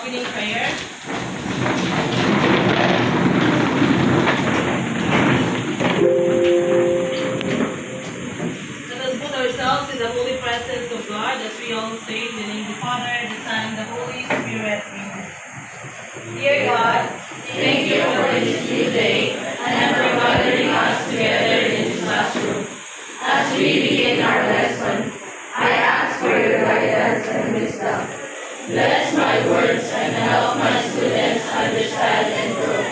opening prayer. Let us put ourselves in the holy presence of God as we all say in the name of the Father, the Son, and the Holy Spirit. Amen. Dear God, thank you for this new day and for gathering us together in this classroom. As we begin our lesson, I ask for your guidance and wisdom. Bless my words and help my students understand and grow.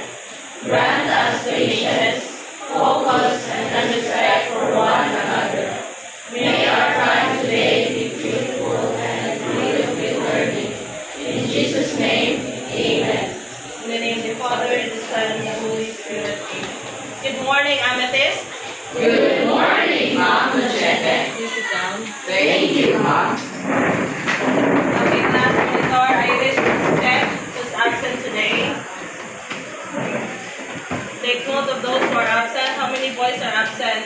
Grant us patience, focus, and respect for one another. May our time today be fruitful and filled with learning. In Jesus' name, amen. In the name of the Father, the Son, and the Holy Spirit. Amen. Good morning, Amethyst. Good morning, Mom Machete. Please sit down. Thank you, Mom. Okay, class monitor, Irish Steph was absent today. Take note of those who are absent. How many boys are absent?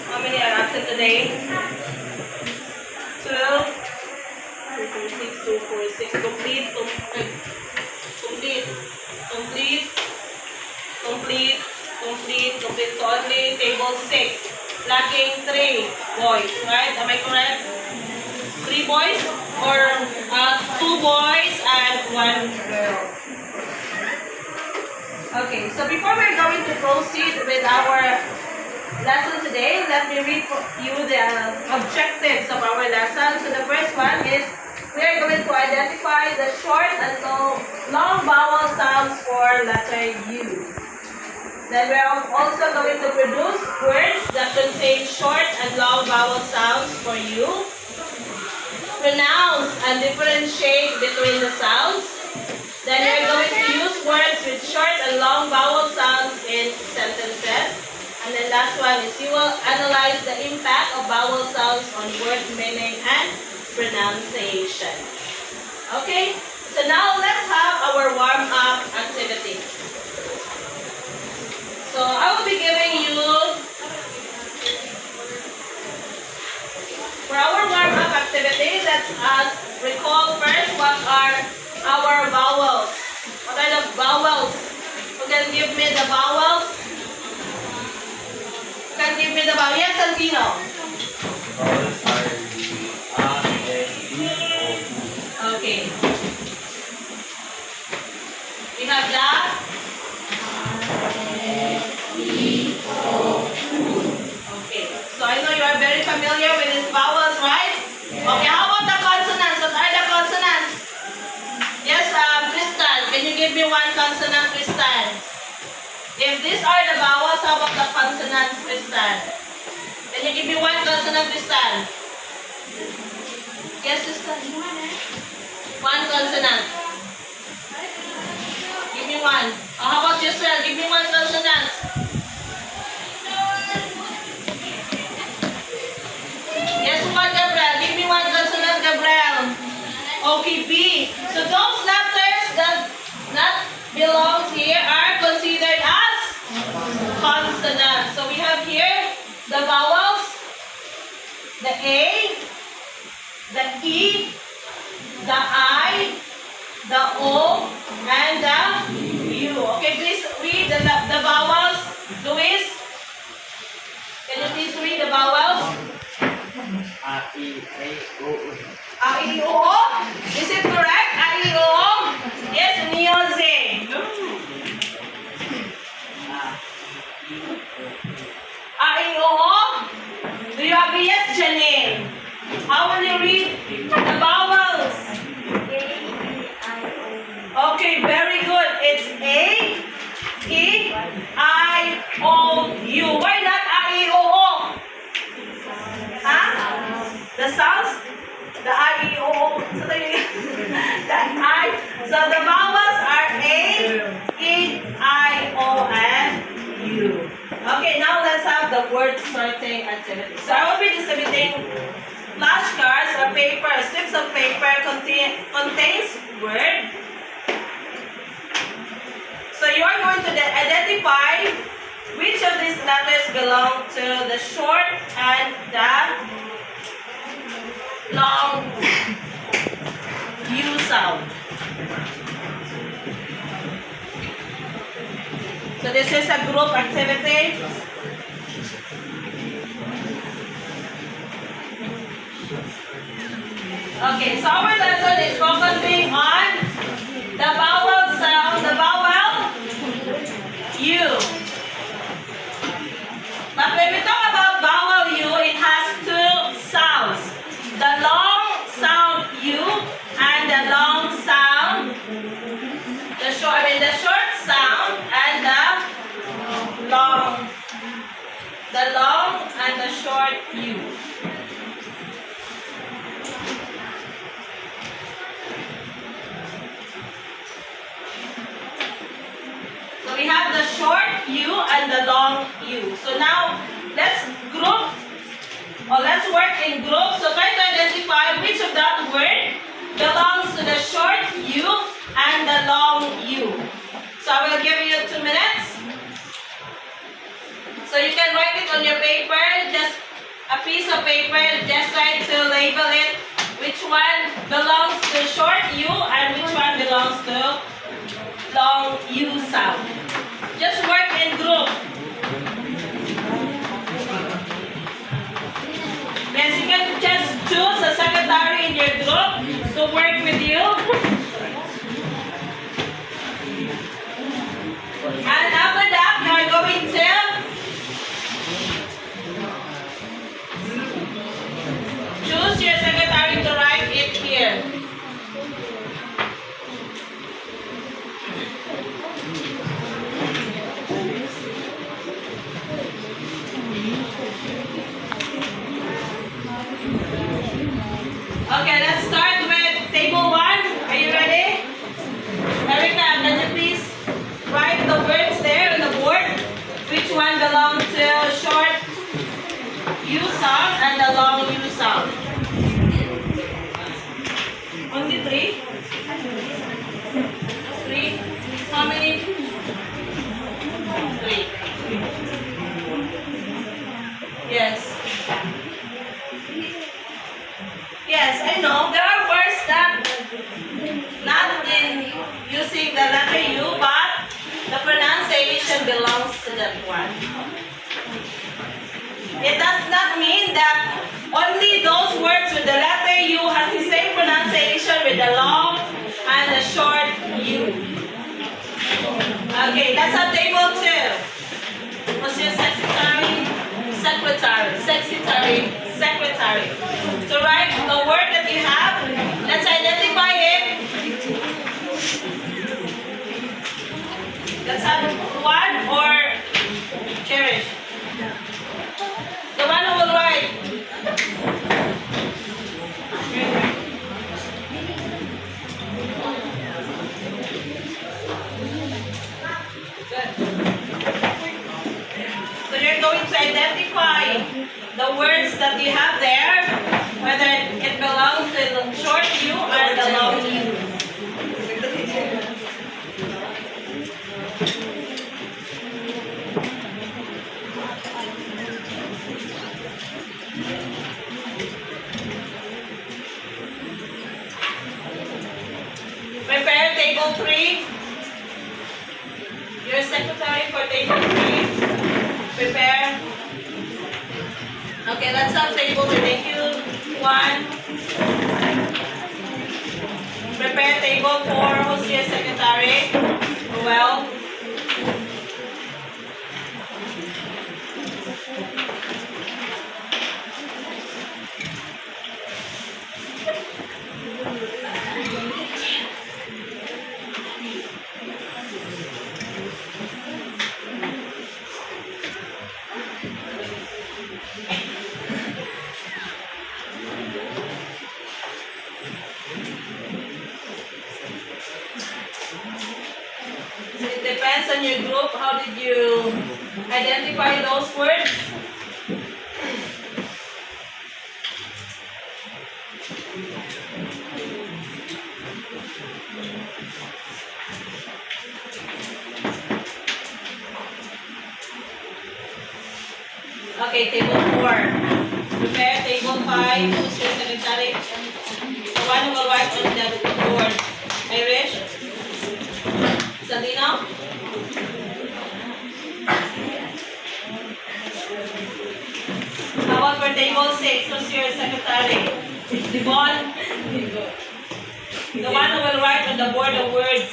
How many are absent today? 2, 3, 6, 2, 4, 6. Complete. So only table 6. Lacking 3 boys, right? Am I correct? 3 boys or 2 boys and 1 girl? Okay, so before we're going to proceed with our lesson today, let me read for you the objectives of our lesson. So the first one is we are going to identify the short and long vowel sounds for letter U. Then we are also going to produce words that contain short and long vowel sounds for you. Pronounce and differentiate between the sounds. Then we are going to use words with short and long vowel sounds in sentences. And then last one is you will analyze the impact of vowel sounds on word meaning and pronunciation. Okay? So now let's have our warm-up activity. So I will be giving you, for our warm-up activity, let's recall first what are our vowels. What are the vowels? Who can give me the vowels? Who can give me the vowels? Yes, Santino. Vowels are A, E, O, U. Okay. We have the okay, so I know you are very familiar with these vowels, right? Okay, how about the consonants? What are the consonants? Yes, Tristan, can you give me one consonant, Tristan? If these are the vowels, how about the consonants, Tristan? Can you give me one consonant, Tristan? Yes, Tristan. One consonant. Give me one. How about yourself? Give me one consonant. Yes, one, Gabriel. Give me one consonant, Gabriel. Okay, B. So those letters that belongs here are considered as consonants. So we have here the vowels, the A, the E, the I, the O, and the U. Okay, please read the vowels. Luis, can you please read the vowels? A, E, O, U. A, I, O. Is it correct? A, I, O. Yes, Nioze. A, I, O. Do you agree? Yes, Janine. How will you read the vowels? Okay, very good. It's A, E, I, O, U. Why not A, I, O, O? Huh? The sounds? The I, E, O, O. So the vowels are A, E, I, O, and U. Okay, now let's have the word sorting activity. So I will be distributing flashcards or paper, strips of paper contains word. So you are going to identify which of these letters belong to the short and the long U sound. So this is a group activity. Okay, so our lesson is focusing on the vowel sound, the vowel U. But when we talk about vowel U, it has two sounds. The long sound U and the long sound, the short sound and the long and the short U. So we have the short U and the long U. So now let's group or let's work in groups. So try to identify which of that word belongs to the short U and the long U. So I will give you 2 minutes. So you can write it on your paper, just a piece of paper, just try to label it which one belongs to short U and which one belongs to long U sound. Just work in group. Yes, you can just choose a secretary in your group to work with you. And after that, you are going to choose your secretary to write it here. Okay, let's start with table 1. Are you ready? Erica, can you please write the words there on the board? Which one belongs to short U sound and the long U sound? Only 3? 3? How many? 3. Yes. Yes, I know. There are words that not in using the letter U, but the pronunciation belongs to that one. It does not mean that only those words with the letter U has the same pronunciation with the long and the short U. Okay, let's have table 2. What's your secretary? Secretary. So write the word that you have. Let's identify it. Let's have one or Cherish. The one who will write. Good. So you're going to identify the words that you have there, whether it belongs to the short U or the long U. Prepare table 3. Your secretary for table 3. Prepare. Okay, let's have table 3. Thank you. 1. Prepare table 4. Who's your secretary? Well. It depends on your group. How did you identify those words? Okay, table 4. Prepare table 5, Mr. Secretary. The one who will write on the board. Irish? Sandino? How about for table 6, Mr. Secretary? Devon? The one who will write on the board the words.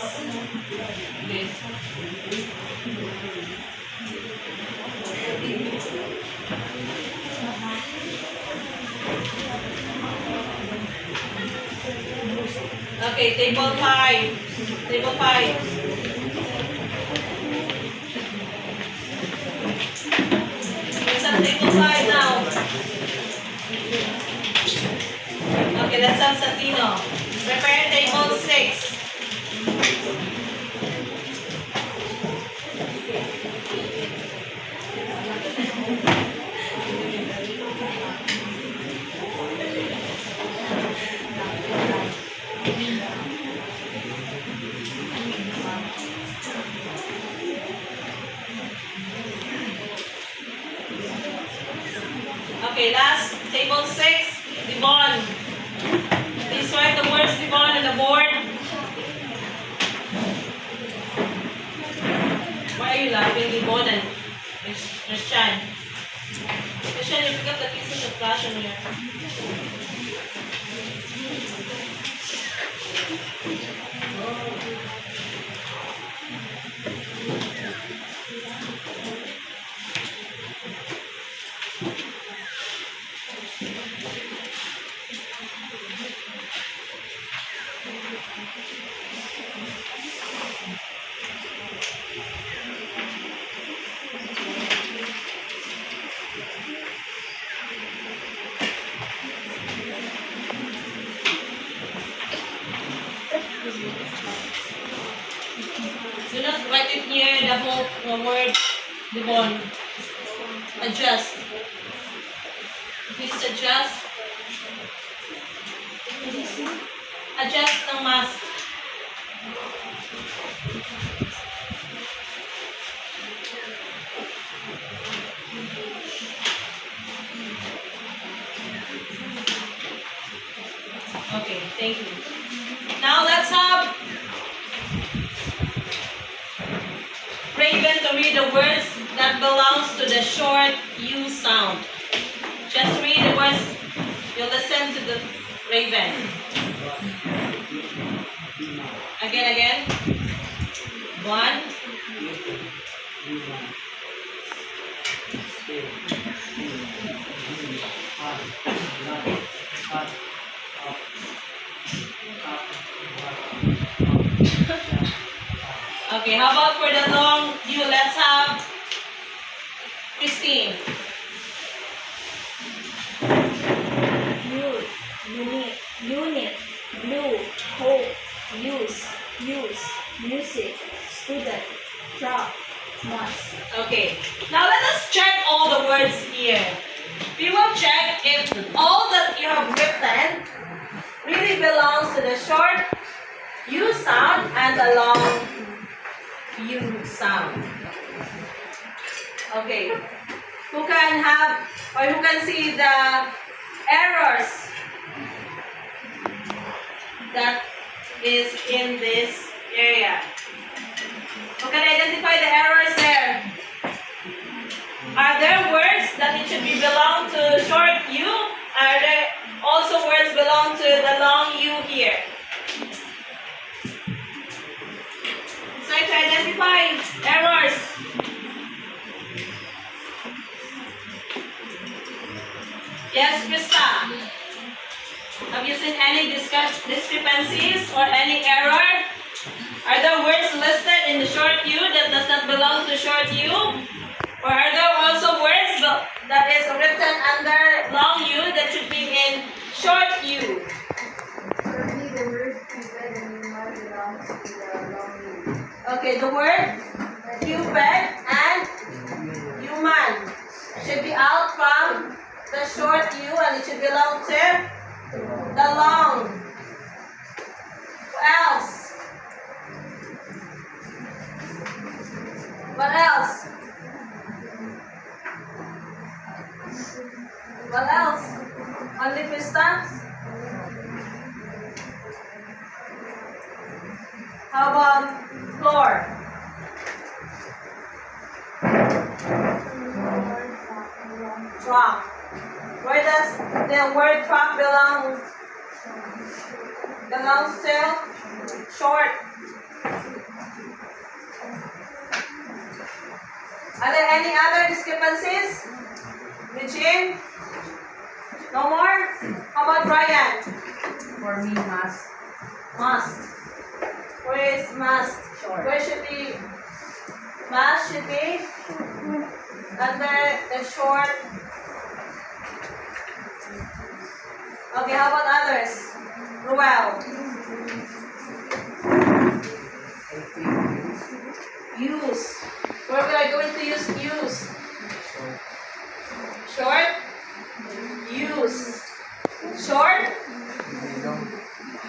Okay, table 5. Table 5. It's on table 5 now. Okay, that's on Santino. Prepare table 6. Okay, last, table 6, Devon. Please write the words Devon on the board. Why are you laughing, Devon and Christian? Christian, you pick up the pieces of trash on here. Do not write it near the whole word Devon. Adjust. Please adjust. Adjust ng mask. Okay, thank you. Now let's have Raven to read the words that belongs to the short U sound. Just read the words. You listen to the Raven. Again. 1. Okay, how about for the long U? Let's have Christine. Unit, blue, hope, use, music, student, truck, must. Okay, now let us check all the words here. We will check if all that you have written really belongs to the short U sound and the long U sound. Okay, who can have or who can see the errors that is in this area? Who can identify the errors there? Are there words that it should be belong to short U? Are there also words belong to the long U here? Try to identify errors. Yes, Krista. Have you seen any discrepancies or any error? Are there words listed in the short U that does not belong to short U? Or are there also words that is written under long U that should be in short U? For me, the word Cupid and Human belongs to the long U. Okay, the word Cupid and human should be out from the short U and it should belong to the long. What else? What else? What else? How about floor? Truck. Where does the word truck belong? Belongs to? Short. Are there any other discrepancies? Eugene? No more? How about Brian? For me, must. Must. Where is must? Short. Where should be? Must should be under the short. Okay, how about others? Ruel. Use. Where we are going to use use? Short. Use. Short.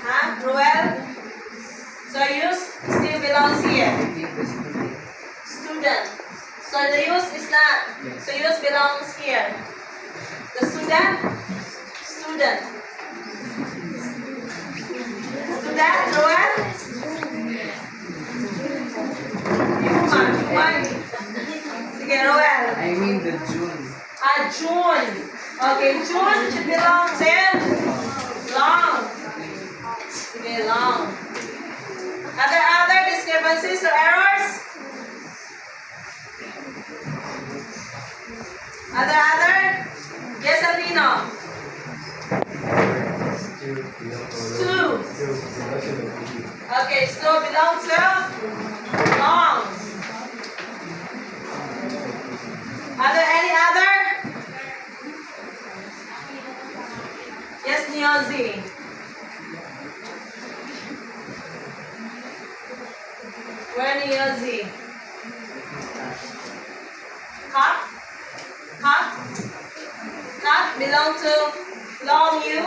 Huh? Ruel? So use still belongs here. Student. So the use is not. So use belongs here. The student? Student. Student, Ruel? Human. Sige, Ruel. I mean the June. June. Okay, June should belong to long. Sige, long. Are there other discrepancies or errors? Are there other? Yes, Albino. Two. Okay, so belongs to long. Are there any other? Yes, Nyozi. Where Nyozi? Cup? Cup? Cup belong to long U?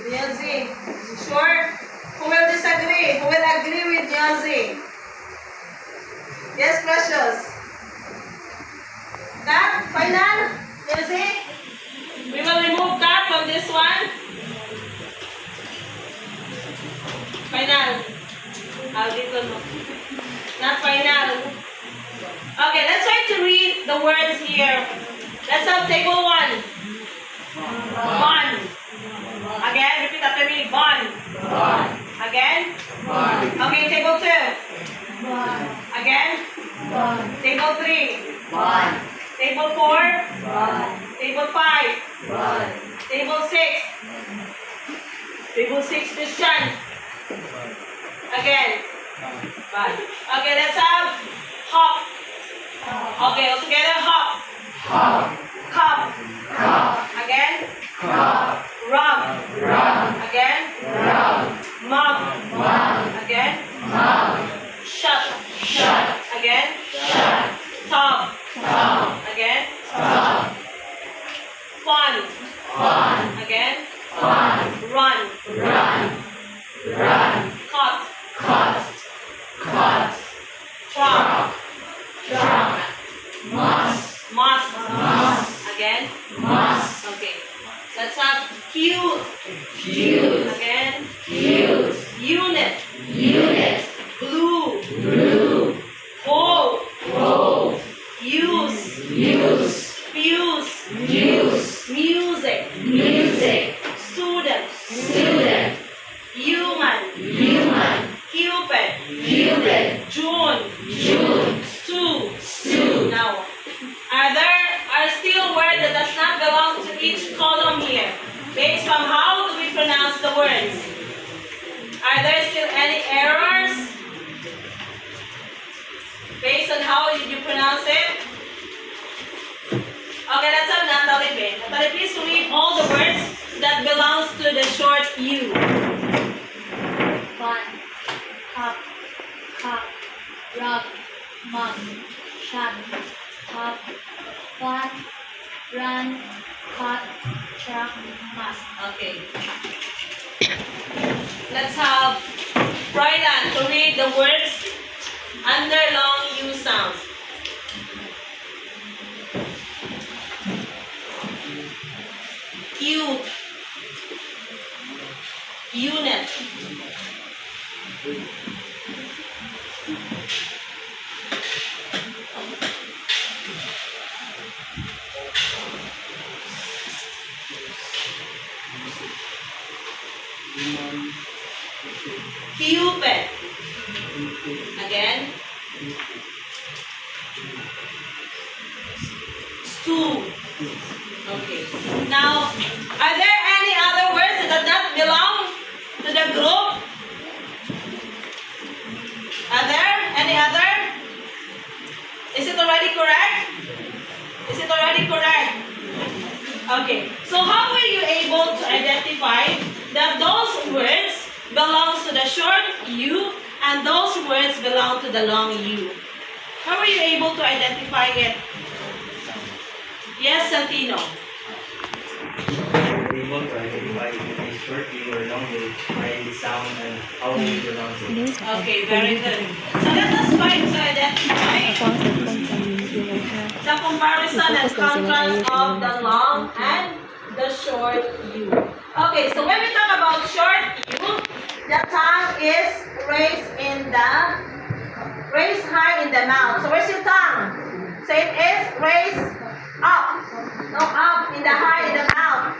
Nyozi. Sure? Who will disagree? Who will agree with Nyozi? Yes, Precious. Cut? Final? Nyozi? We will remove cut from this one. Final. Dito no. Not final. Okay, let's try to read the words here. Let's have table 1. Bun. Again, repeat after me. Bun. Again. Okay, table 2. Again. Table 3. Table 4. Table 5. Table 6. Table 6, Christian. Again. Bye. Okay, let's have hop. Okay, all together, hop. Cup. Again. Rub. Again. Mug. Again. Shut. Again. Top. Again. Fun. Again. Run. Cut. Trunk. Must. Again. Okay. Let's have cute. Again. Unit. Blue. Whole. Use. Fuse. Music. Student. Human. Cupid. June. Stew. Now, are still words that does not belong to each column here? Based on how do we pronounce the words? Are there still any errors? Based on how did you pronounce it? Okay, let's have Natalie Bay. Natalie, please read all the words that belongs to the short U. Bun, cup, rub, mug, shut, top, fun, run, cut, truck, must. Okay. Let's have Brian to read the words under long U sound. Cute. unit. Cupid. Again. Stool. Okay. Now, are there any other words that does not belong to the group? Are there any other? Is it already correct? Is it already correct? Okay. So how were you able to identify that those words belong to the short U and those words belong to the long U? How were you able to identify it? Yes, Santino. Able to identify if it is short U or long U by the sound and how we pronounce it. Okay, very good. So let us try to identify the comparison and contrast of the long and the short U. Okay, so when we talk about short U, the tongue is raised high in the mouth. So where's your tongue? So it is raised up. No, up in the high in the mouth.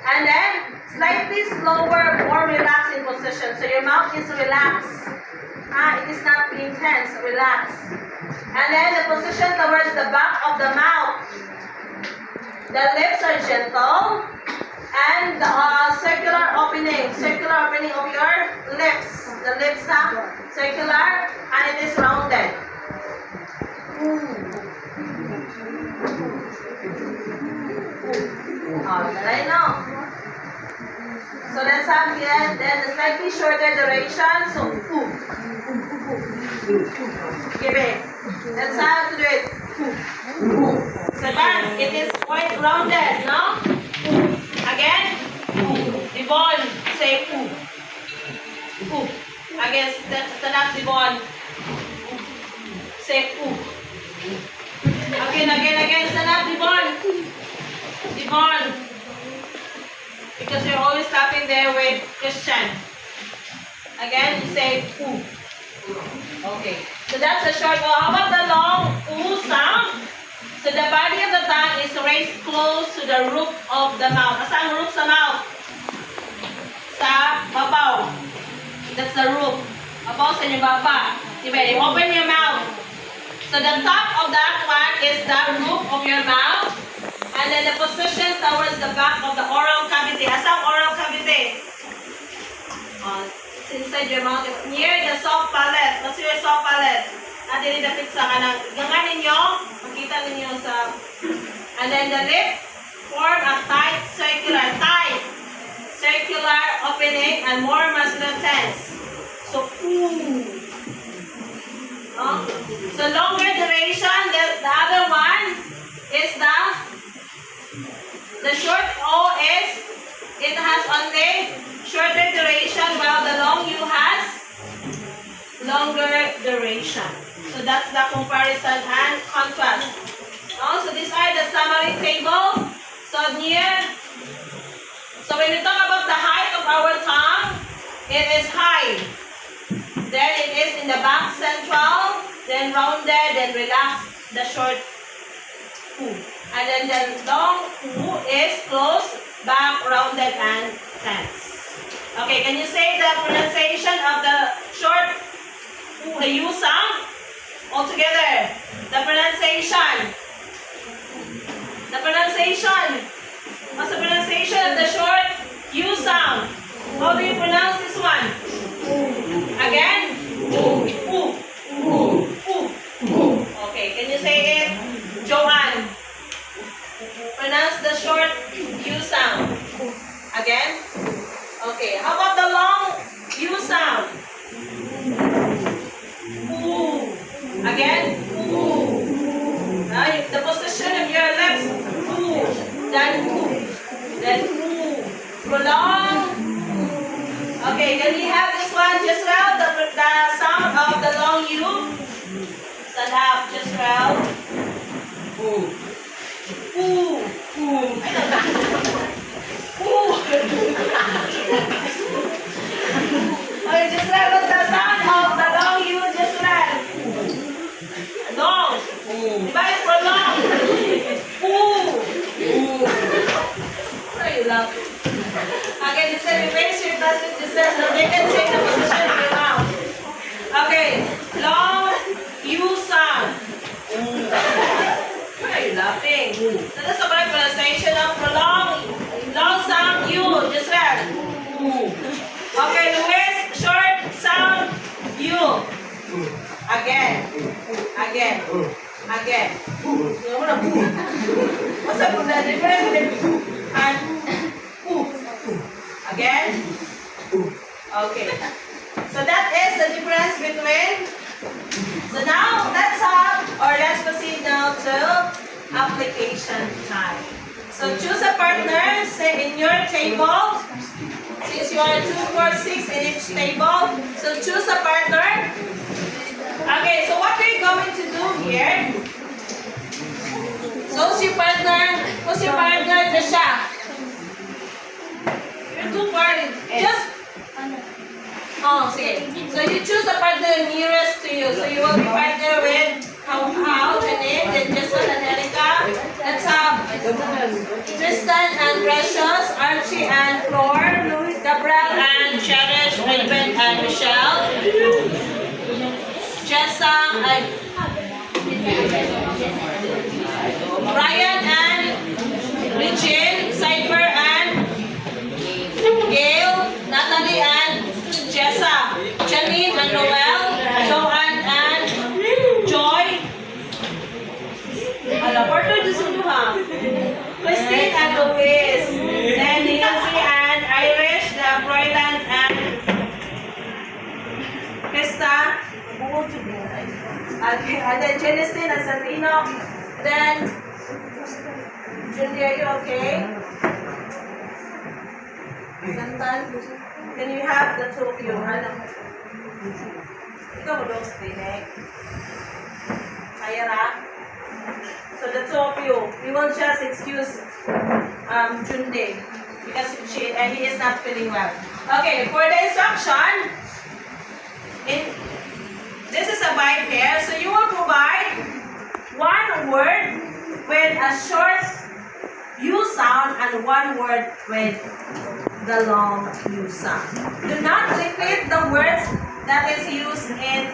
And then slightly slower, more relaxed in position. So your mouth is relaxed. It is not being tense, relaxed. And then the position towards the back of the mouth. The lips are gentle. And the circular opening of your lips. The lips are circular and it is rounded. I know. So let's have here then the slightly shorter duration. So give it. Let's have to do it. So that it is quite rounded, no? Again, Devon, say ooh. Ooh. Again, stand up, Devon. Say ooh. Again, stand up, Devon. Devon. Because you're always stopping there with Christian. Again, you say ooh. Okay. So that's a short O. How about the long ooh sound? So the body of the tongue is raised close to the roof of the mouth. Saan roof sa mouth? Sa babaw. That's the roof. Babaw sa inyong baba. Diba? You open your mouth. So the top of that one is the roof of your mouth. And then the position towards the back of the oral cavity. Asang oral cavity? It's inside your mouth. Near the soft palate. What's your soft palate? Natin idapit sa kanang. Ganganin nyo. Makita ninyo sa... And then the lip form a tight circular opening and more muscular tense. So, ooh. So longer duration, the other one is the short O is, it has only shorter duration while the long U has longer duration. So that's the comparison and contrast. So these are the summary table. So when we talk about the height of our tongue, it is high. Then it is in the back central, then rounded, then relaxed, the short U. And then the long U is close, back, rounded, and tense. Okay, can you say the pronunciation of the short U sound? All together. The pronunciation. What's the pronunciation of the short U sound? How do you pronounce this one? Again? Ooh. Okay, can you say it? Joanne. Pronounce the short U sound. Again? Okay, how about the long U sound? Ooh. Again? Ooh. The position of your lips. Ooh. Then ooh. Then ooh. Prolong. Okay, then we have this one, Jisrael, the sound of the long U. Stand up, Jisrael. Ooh. Ooh. Ooh. Ooh. Again. What's up with that difference? And again. Okay. So that is the difference between. So now let's proceed now to application time. So choose a partner, say in your table. Since you are 2, 4, 6 in each table, so choose a partner. Okay, so what we're going to do here. So who's your partner? Tasha. You're too far. Just sige. So you choose a partner nearest to you. So you will be partner with Janine, then Jason and Erica. Let's have Tristan and Precious, Archie and Flor, Gabriel and Cherish, Raven and Michelle, Jessa and Brian and Regine, Cypher and Gail, Natalie and Jessa, Janine and Noel, Joanne and Joy, partner Christine and Louise, then Nancy and Irish, Broyland and Krista, and then Celestine and Santino, then Julia, are you okay? Then you have the two of you. Ikaw mo daw sa clinic. Kaya na? So the two of you, we will just excuse Junde because he is not feeling well. Okay, for the instruction, this is a by pair, so you will provide one word with a short U sound and one word with the long U sound. Do not repeat the words that is used in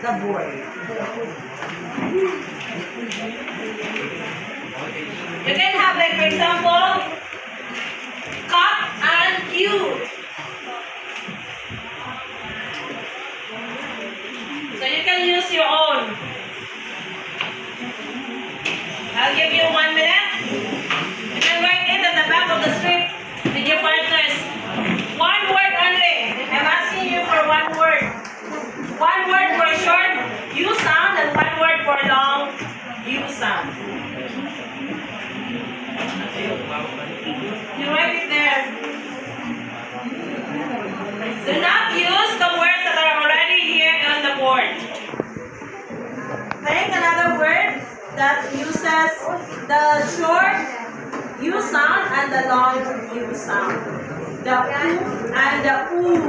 the board. You can have, like, for example, cup and cube. So you can use your own. I'll give you 1 minute. You can write it at the back of the script with your partners. One word only. I'm asking you for one word. One word for short U sound and one word for long U sound. You write it there. Do not use the words that are already here on the board. Think another word that uses the short U sound and the long U sound. The oo and the oo.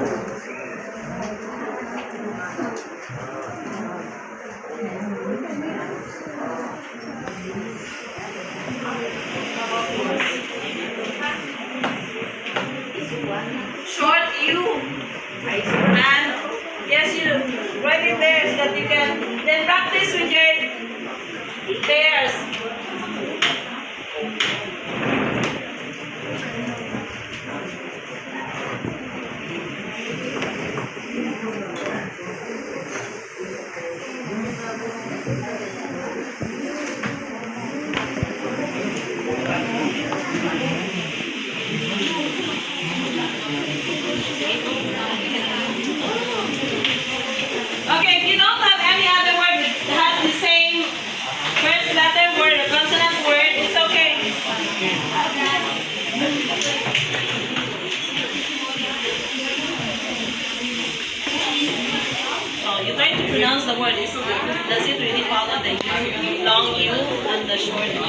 Short U. And yes, you write it there so that you can then practice with your pairs. Okay, if you don't have any other word that has the same first letter word, a consonant word, it's okay. Oh, you try to pronounce the word. Does it really follow the U, long U and the short U?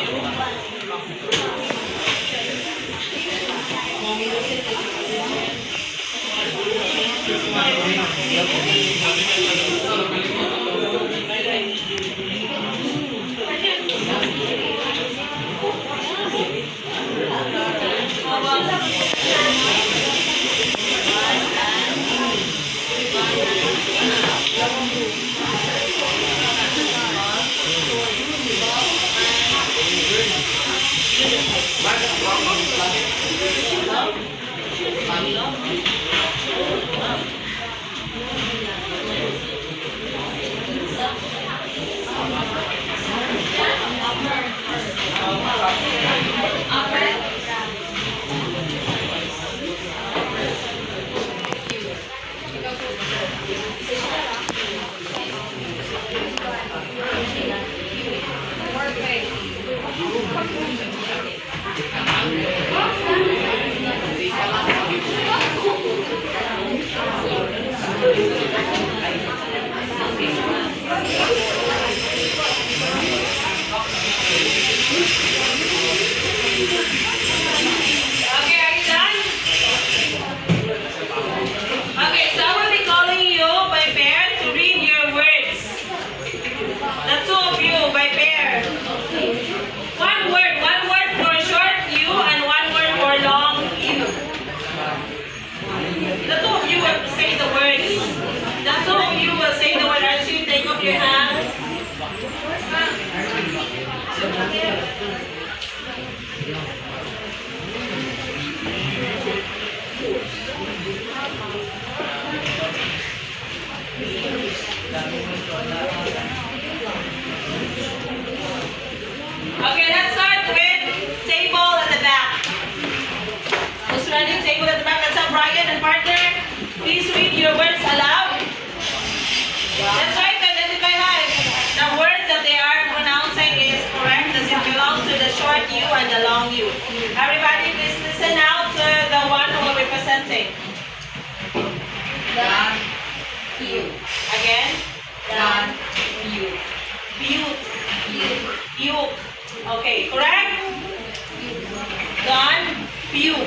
Everybody, please listen out to the one who will be presenting. Dan, you. Again. Dan, you. Butte. You. Butte. Okay, correct? Don. Butte.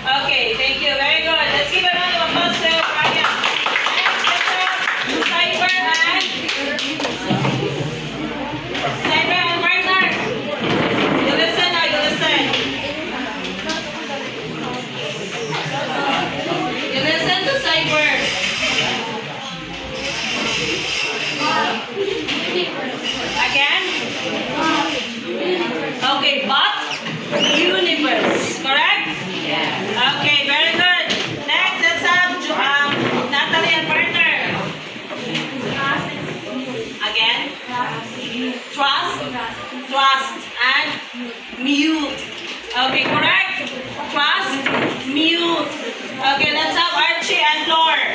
Okay, thank you. Very good. Let's give a round of applause to Brian. Next, let's have Cyber and partner. You listen or you listen? You listen to Cyber. Again? Okay, but universe, correct? Okay, very good. Next, let's have Natalie and partner. Again? Trust, and mute. Okay, correct? Trust, mute. Okay, let's have Archie and Lore.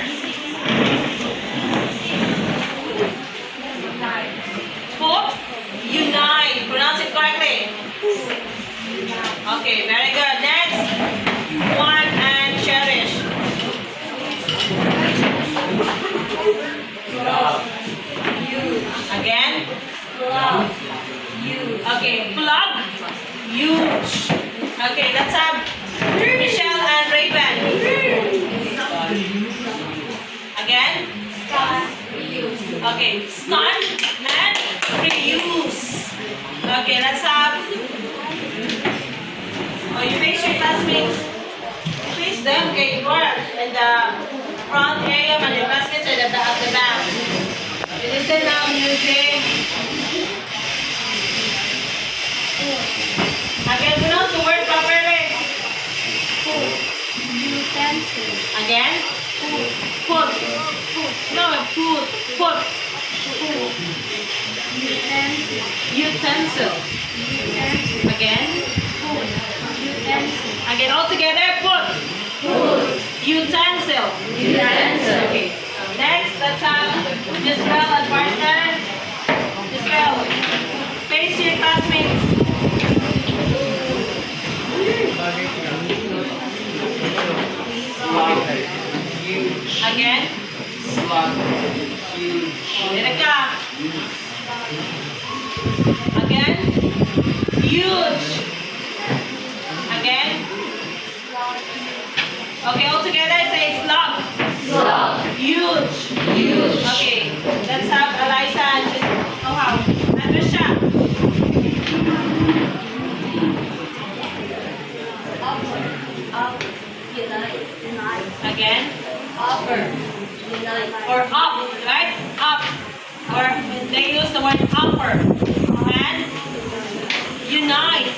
Put, unite. Pronounce it correctly. Okay, very good. Next, Juan and Cherish. Again? Okay, plug, huge. Okay, let's have Michelle and Raven. Again? Okay, stun and reuse. Okay, let's have. Oh, you face your classmates. You face them. Okay, you are in the front area, and your classmates are at the back. You listen now, music. Again, pronounce the word properly. Again? Put. No, put. Put. Utensil. Again? Again, all together, put. Utensil. Okay. Next, let's have Giselle and partner. Giselle, face your classmates. Again? Direka. Again? Huge. Again? Okay, all together say slug. Huge. Okay, let's have Eliza and Patricia. Again? Or up, right? Up. Or they use the word upper. And unite.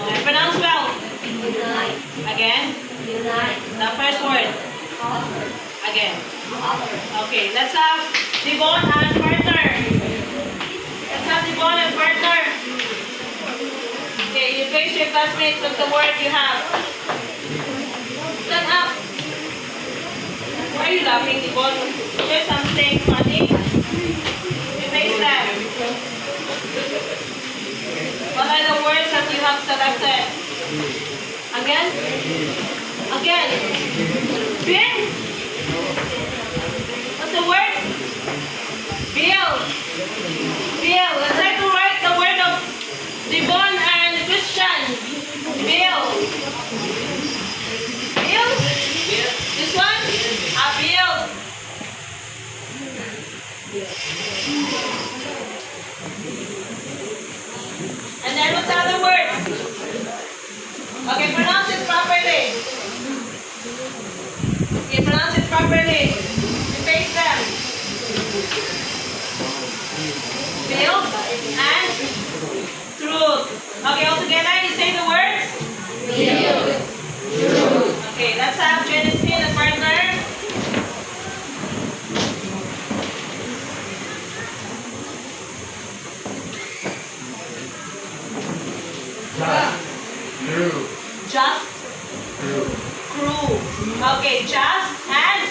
And pronounce well. Again? The first word. Again. Okay, let's have Devon and partner. Let's have Devon and partner. Okay, you face your classmates with the word you have. Stand up. Why are you laughing, Devon? There's something funny. You face them. What are the words that you have selected? Again? Again. Bin? What's the word? Bill. Let's try to write the word of Devon and Christian. Bill. This one? Bill. And then what's the other word? Okay, pronounce it properly. Okay, pronounce it properly. You face them. Bill and truth. Okay, all together you say the words? Okay, let's have Genesis and partner. Just. Crew. Okay, just and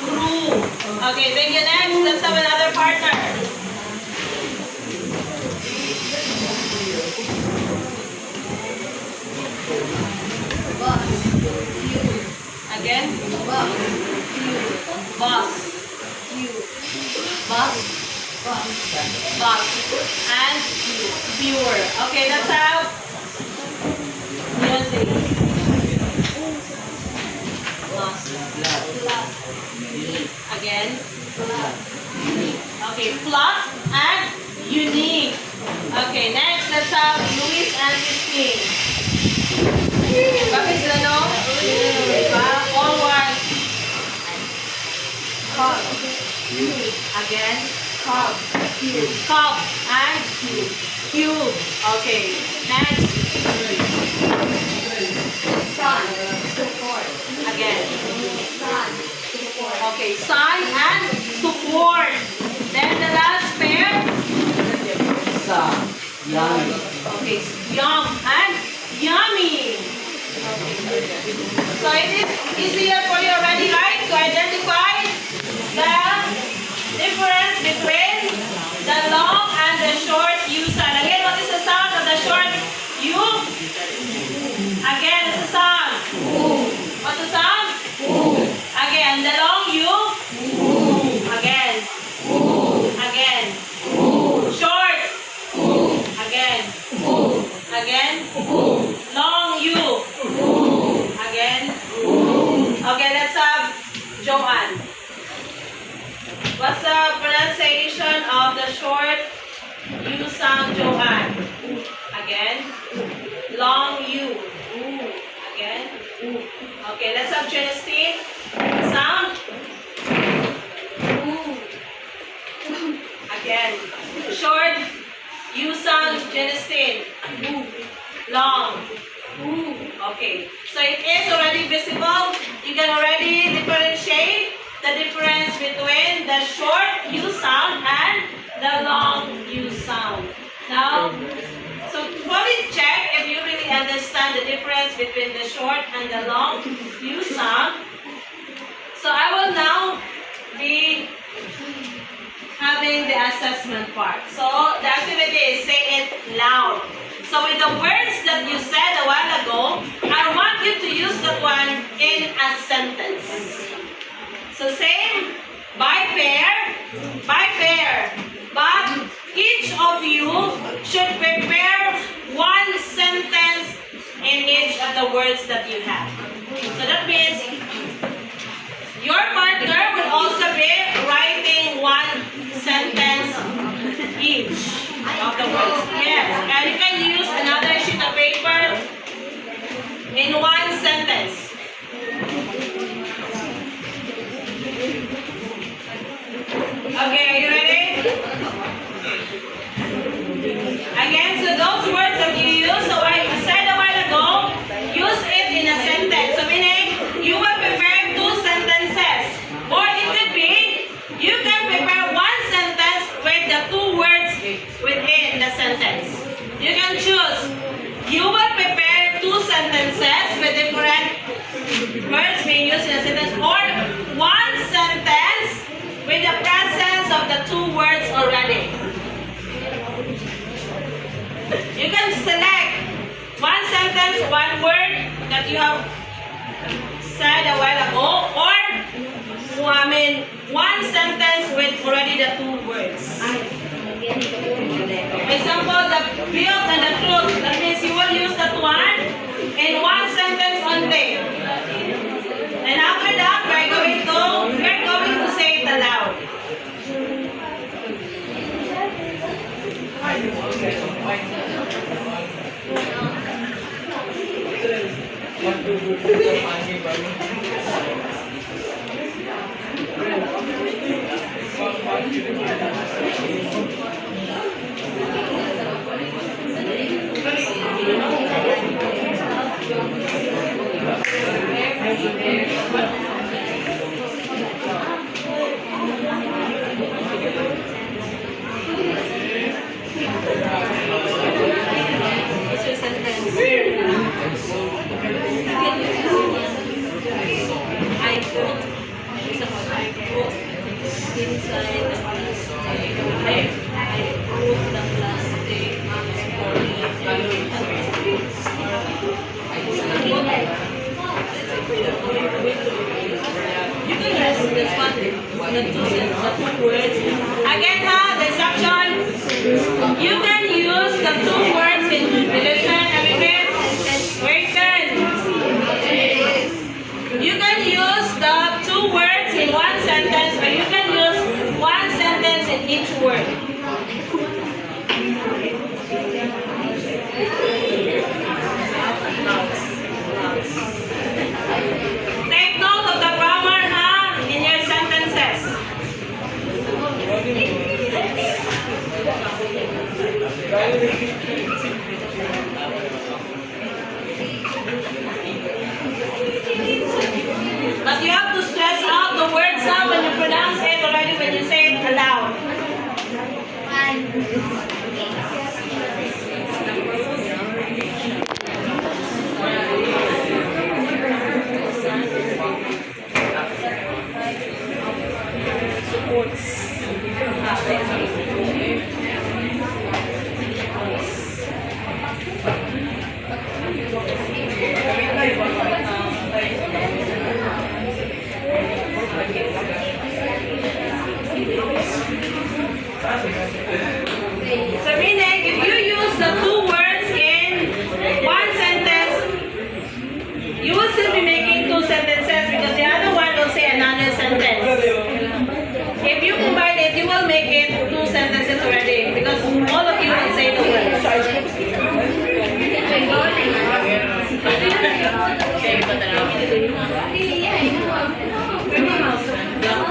crew. Okay, thank you. Next, let's have another partner. Again. Bus. Bus. Bus. Bus. And viewer. Okay, that's how you say bus. Again. Okay, plot and unique. Okay, next, let's have Luis and Christine. Bakit sila, no? All words. Cup. Again. Cup. Cup and cube. Okay, next. Sun. Support. Again. Sun. Support. Okay, sun and support. Then the last pair. Okay, yum and yummy. So it is easier for you already, right, to identify the difference between the long and the short U sound. Again, what is the sound of the short U? Again, it's the sound. What's the sound? Again, the long U. Again. Again. Short. Again. Again. Long U. Again. Okay, let's have Joanne. What's the pronunciation of the short U sound, Joanne? Again. Long U. Again. Okay, let's have Celestine. Sound. Again. Short U sound, Celestine. Long. Okay. So it is already visible. You can already differentiate the difference between the short U sound and the long U sound. Now, so probably check if you really understand the difference between the short and the long U sound. So I will now be having the assessment part. So the activity is say it loud. So with the words that you said a while ago, I want you to use that one in a sentence. So same, by pair, but each of you should prepare one sentence in each of the words that you have. So that means your partner will also be writing one sentence each of the words. Yes, and you can use another sheet of paper in one sentence. Okay, are you ready? Again, so those words that you use, so I said a while ago, use it in a sentence. So meaning, you will prepare two sentences. Or it could be, you can prepare one sentence with the two words within the sentence. You can choose. You will prepare two sentences with different words being used in a sentence, or one sentence with the presence of the two words already. You can select one sentence, one word that you have said a while ago, or one sentence with already the two words. For example, the build and the truth. That means you will use that one in one sentence only. And after that, we're going to say it aloud. What's your sentence? I put inside the plastic. I put the plastic for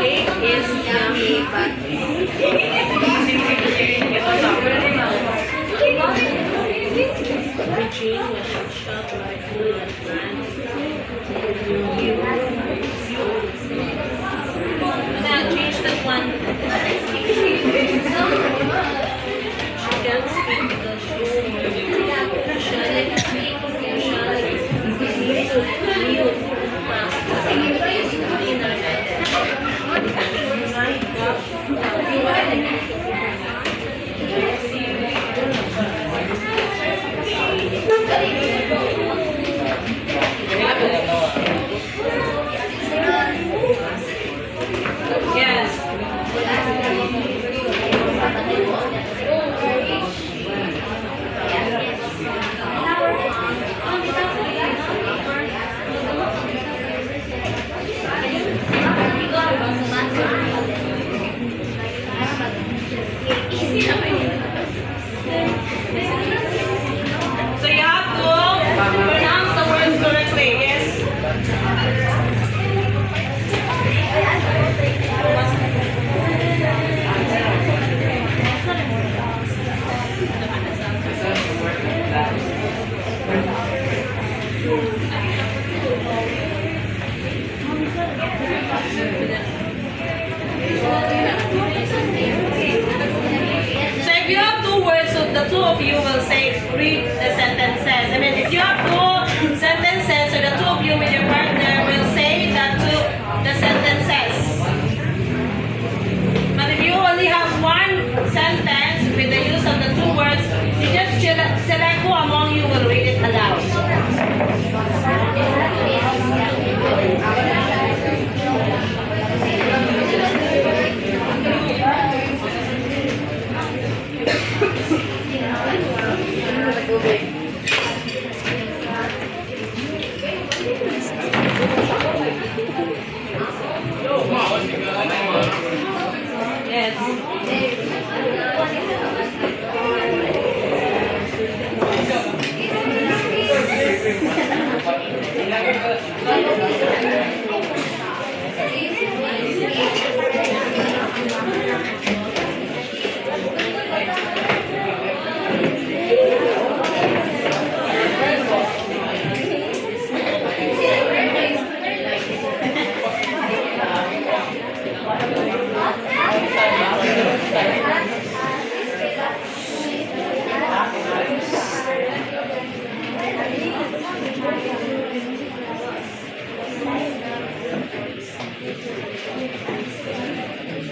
cake is yummy, but Regine was shot like full of friends. Now change the one. She can't speak because she's Yes. So you have to pronounce the words correctly, yes? So if you have two words, so the two of you will say, read the sentences. I mean, if you have two sentences, so the two of you with your partner will say the sentences. But if you only have one sentence with the use of the two words, you just select who among you will read it aloud.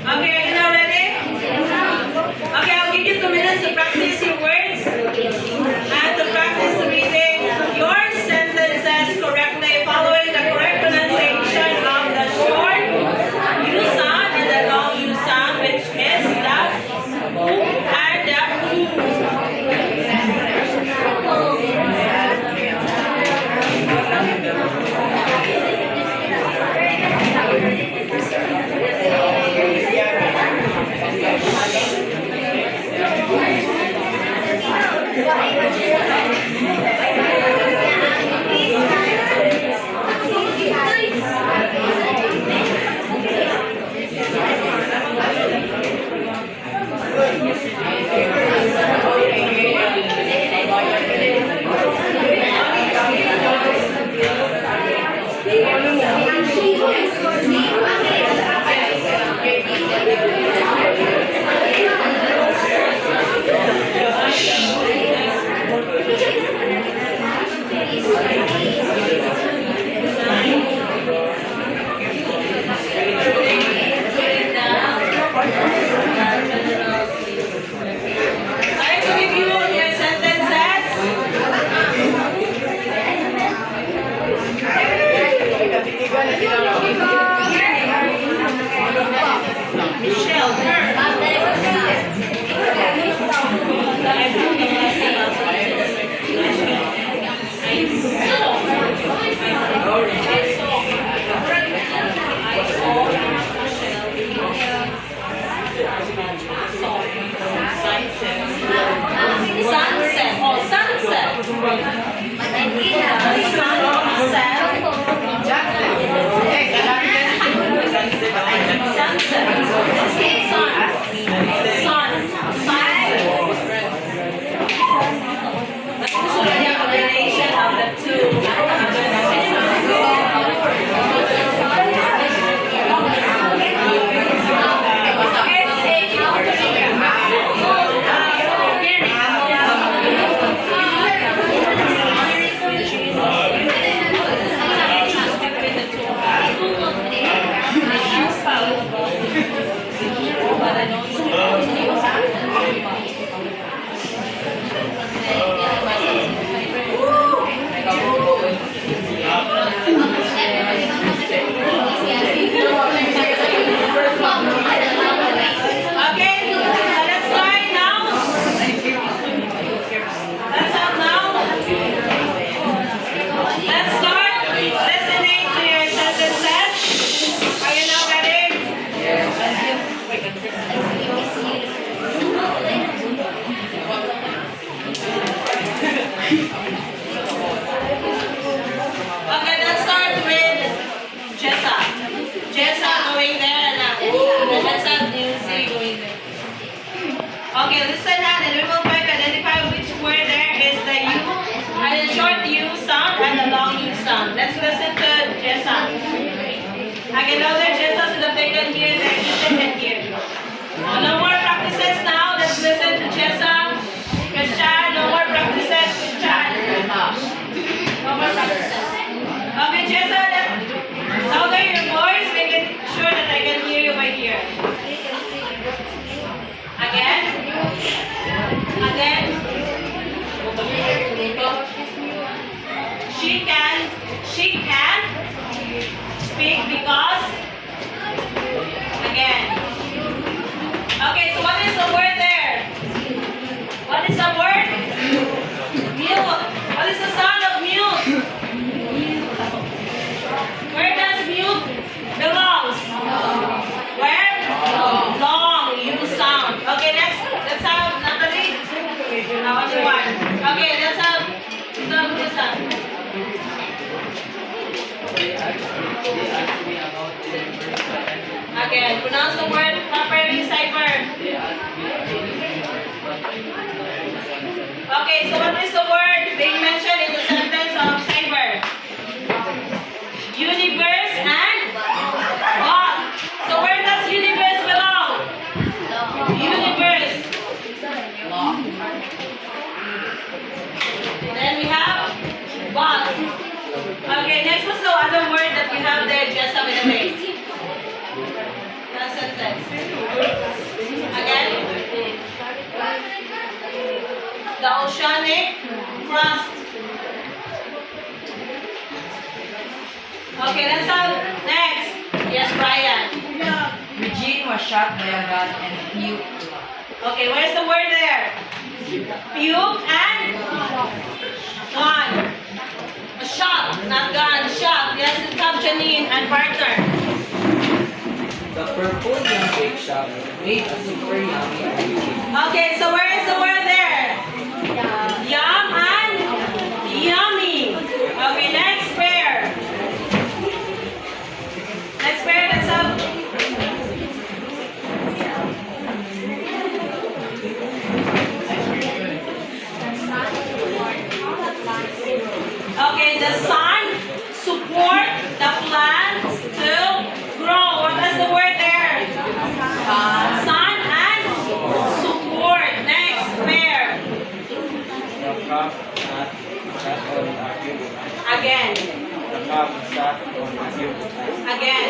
Okay, are you now ready? Okay, I'll give you 2 minutes to practice your words and to practice reading your sentences correctly, following the correct pronunciation of the short U sound and the long U sound, which is the U and the U. I to review your sentences. Michelle, her. Okay, louder, Jessa, so that they can hear, their teacher can hear. No more practices now. Let's listen to Jessa. Christian, no more practices. Christian. No more practices. Okay, Jessa, louder your voice. Make it sure that I can hear you by here. Again. Again. She can speak because. Again. Okay, so what is the word there? What is the word? Milk. What is the sound of milk? Where does milk belongs? Where? Long. You sound. Okay, let's have Natalie. Only one. Okay, let's have Lisa. Again, pronounce the word properly, Cypher. Okay, so what is the word being mentioned in the sentence of Cypher? Universe and God. So where does universe belong? Universe. Then we have God. Okay, next was the other word that we have there, just a minute. Sentence. Again. The oceanic crust. Okay, let's have next. Yes, Brian. Regine was shot by a gun and puked. Okay, where's the word there? Puke and gun. A shot, not gun. Shot. Yes, it's up Janine and partner. The purple young bake shop made a super yummy cookie. Okay, so where is the word there? Yum and yummy. Okay, next pair. Next pair, let's have. Okay, the sun support the plants to grow. What is the word there? Sun and support. Next pair. The cup sat on a cube. Again. The cup sat on a cube. Again.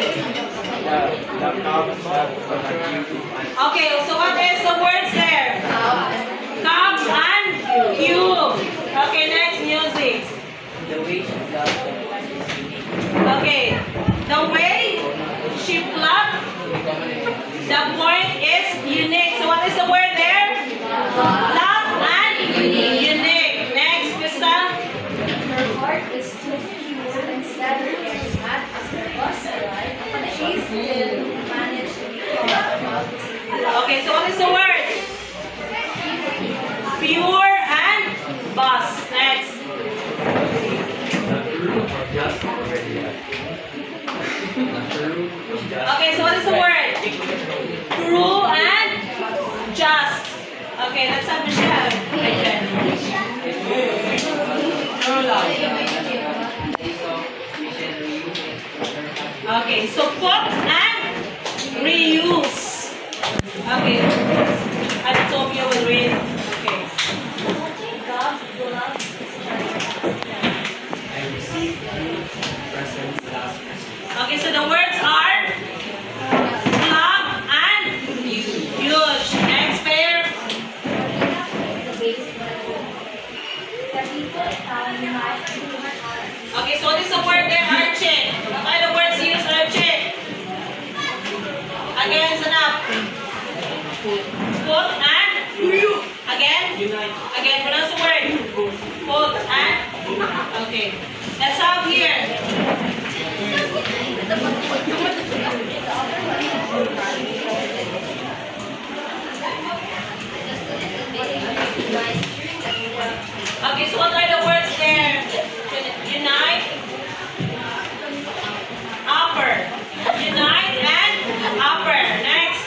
The cup sat on a cube. Okay, so what is the words there? Cup and cube. Okay, next music. The way she does the Okay, the way she plucked, the point is unique. So what is the word there? Pluck and unique. Next, Krista. Her heart is too pure and steady and mad as her bus arrived. She still managed to be calm. Okay, so what is the word? Pure and bus. Next. Okay, so what is the word? True and just. Okay, let's have Michelle. Okay, so cook and reuse. Okay, Antonio will read. Okay. I received presents last Christmas. Okay, so the words are plug and huge. Next pair. Okay, so what is the word there? Arching. What are the words used, arching? Again, sanap. Put and again. Again, pronounce the word. Put and. Okay. Let's have here. Okay, so what are the words there? Unite. Upper. Unite and upper. Next.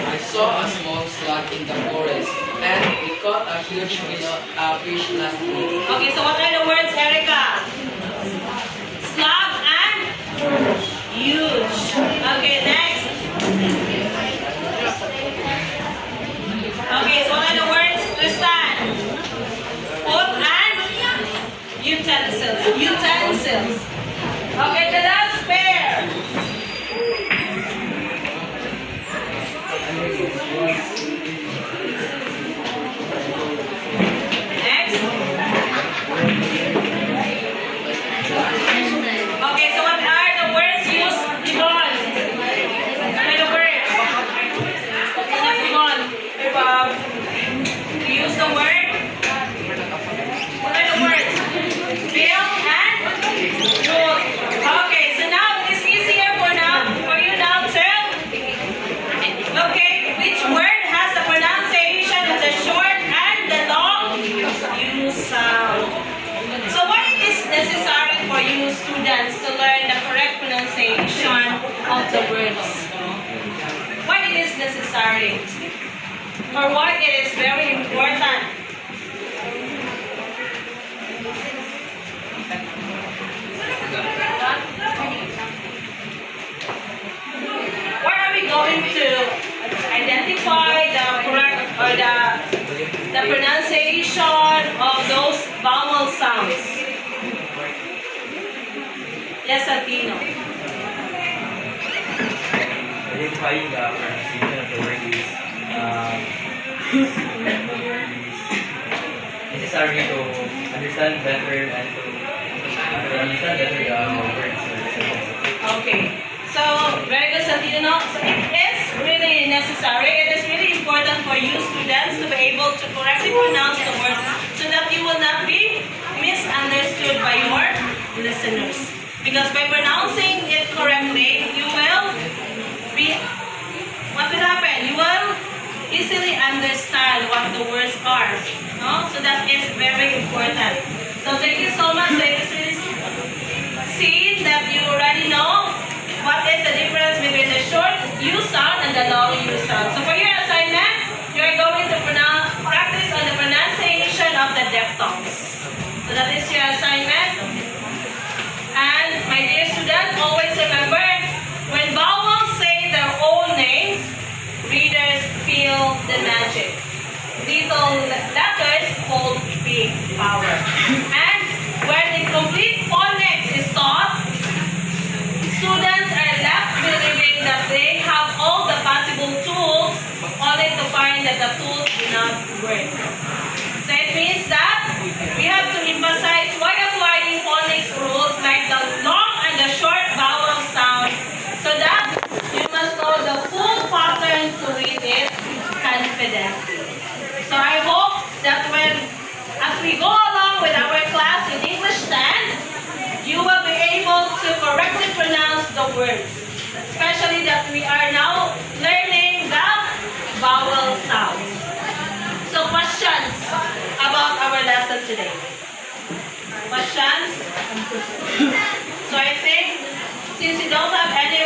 I saw a small slug in the forest, and we caught a huge fish last week. Okay, so what are the words, Erica? Slug utensils. Okay, the last pair. Next. Okay, so what are the words used, Yvonne? What are the words? Yvonne, you use the word? What are the words? Bill and June. Okay, so now it is easier for you now to locate which word has the pronunciation of the short and the long U sound. So why it is necessary for you students to learn the correct pronunciation of the words? Why it is necessary? Or why it is very important? Why are we going to identify the correct or the pronunciation of those vowel sounds? Yes, Santino. Identifying the pronunciation of the word is necessary to understand better and to understand better the words or sentences. Okay. So, very good, Santino. So, it is really necessary, it is really important for you students to be able to correctly pronounce the word so that you will not be misunderstood by your listeners. Because by pronouncing it correctly, you will be, what will happen? You will easily understand what the words are. No? So that is very important. So thank you so much. So it is really seen that you already know what is the difference between the short U sound and the long U sound. So for your assignment, you are going to practice on the pronunciation of the diphthongs. So that is your assignment. And my dear students, always remember, when vowels say their own names, readers feel the magic. Little letters hold big power. And when incomplete phonics is taught, students are left believing that they have all the possible tools, only to find that the tools do not work. So it means that we have to emphasize why applying phonics rules like the long and the short vowel sound, so that you must know the full pattern to read it confidently. So I hope that as we go along with our class in English 10, you will be able to correctly pronounce the words, especially that we are now learning the vowel sounds. So questions about our lesson today? Questions? So I think since you don't have any